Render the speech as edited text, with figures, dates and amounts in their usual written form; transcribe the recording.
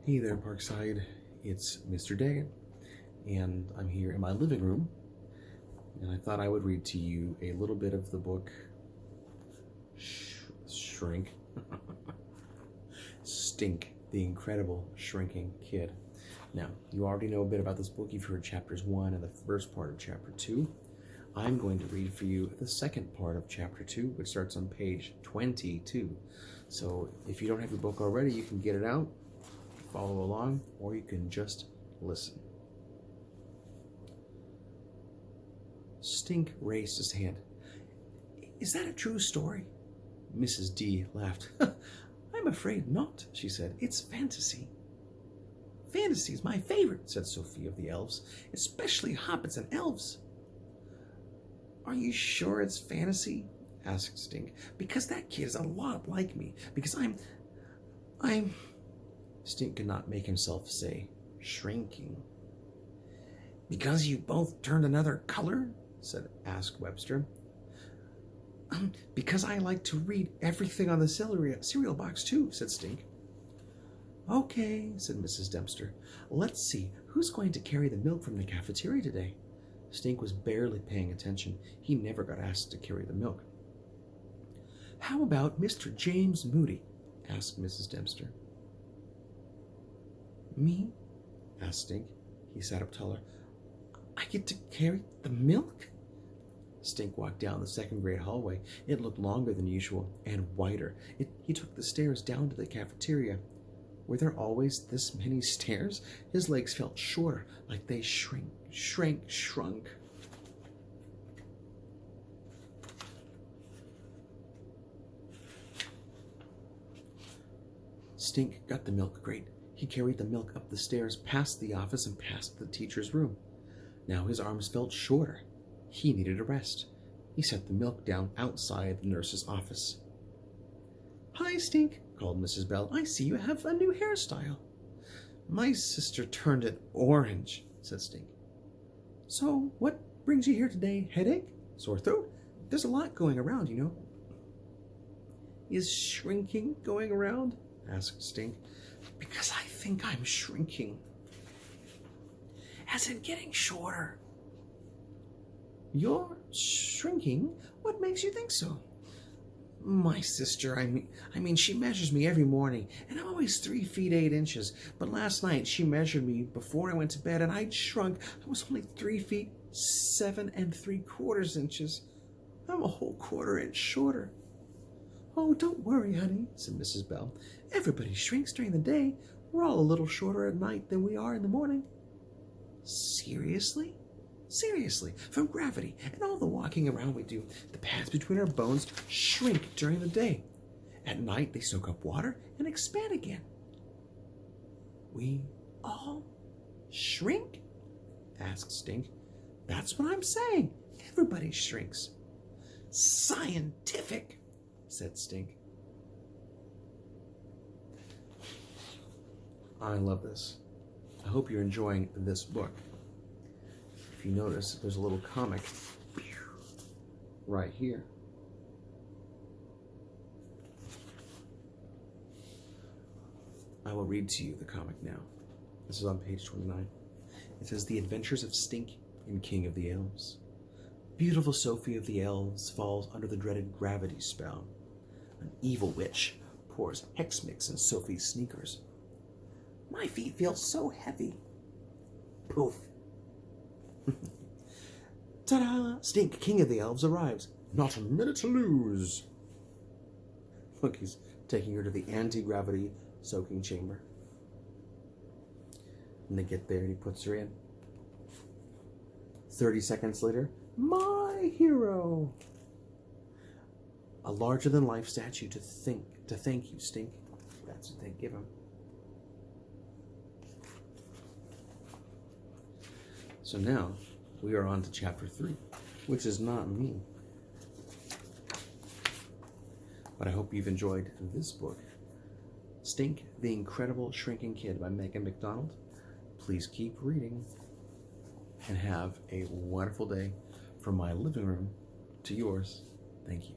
Hey there, Parkside. It's Mr. Day, and I'm here in my living room, and I thought I would read to you a little bit of the book Shrink. Stink, the Incredible Shrinking Kid. Now, you already know a bit about this book. You've heard chapters 1 and the first part of chapter 2. I'm going to read for you the second part of chapter 2, which starts on page 22. So if you don't have your book already, you can get it out, follow along, or you can just listen. Stink raised his hand. "Is that a true story?" Mrs. D laughed. "I'm afraid not," she said. "It's fantasy." "Fantasy is my favorite," said Sophie of the Elves, "especially hobbits and elves." "Are you sure it's fantasy?" asked Stink. "Because that kid is a lot like me. Because I'm... Stink could not make himself say shrinking. "Because you both turned another color?" asked Webster. "Because I like to read everything on the cereal box too," said Stink. "Okay," said Mrs. Dempster. "Let's see, who's going to carry the milk from the cafeteria today?" Stink was barely paying attention. He never got asked to carry the milk. "How about Mr. James Moody?" asked Mrs. Dempster. "Me?" asked Stink. He sat up taller. "I get to carry the milk?" Stink walked down the second grade hallway. It looked longer than usual and wider. He took the stairs down to the cafeteria. Were there always this many stairs? His legs felt shorter, like they shrunk. Stink got the milk crate. He carried the milk up the stairs, past the office, and past the teacher's room. Now his arms felt shorter. He needed a rest. He set the milk down outside the nurse's office. "Hi, Stink," called Mrs. Bell. "I see you have a new hairstyle." "My sister turned it orange," said Stink. "So, what brings you here today? Headache? Sore throat? There's a lot going around, you know." "Is shrinking going around?" asked Stink. "Because I think I'm shrinking." "As in getting shorter." "You're shrinking? What makes you think so?" "My sister, I mean, she measures me every morning, and I'm always 3 feet 8 inches. But last night she measured me before I went to bed, and I'd shrunk. I was only 3 feet 7 3/4 inches. I'm a whole 1/4 inch shorter." "Oh, don't worry, honey," said Mrs. Bell. "Everybody shrinks during the day. We're all a little shorter at night than we are in the morning." "Seriously?" "Seriously, from gravity and all the walking around we do, the pads between our bones shrink during the day. At night, they soak up water and expand again." "We all shrink?" asked Stink. "That's what I'm saying. Everybody shrinks." "Scientific," said Stink. I love this. I hope you're enjoying this book. If you notice, there's a little comic right here. I will read to you the comic now. This is on page 29. It says, "The Adventures of Stink and King of the Elves. Beautiful Sophie of the Elves falls under the dreaded gravity spell. An evil witch pours hex mix in Sophie's sneakers. My feet feel so heavy. Poof. Ta-da! Stink, King of the Elves, arrives. Not a minute to lose." Look, he's taking her to the anti-gravity soaking chamber. And they get there and he puts her in. 30 seconds later, my hero. A larger-than-life statue to thank you, Stink. That's what they give him. So now, we are on to chapter 3, which is not me. But I hope you've enjoyed this book. Stink, the Incredible Shrinking Kid by Megan McDonald. Please keep reading and have a wonderful day from my living room to yours. Thank you.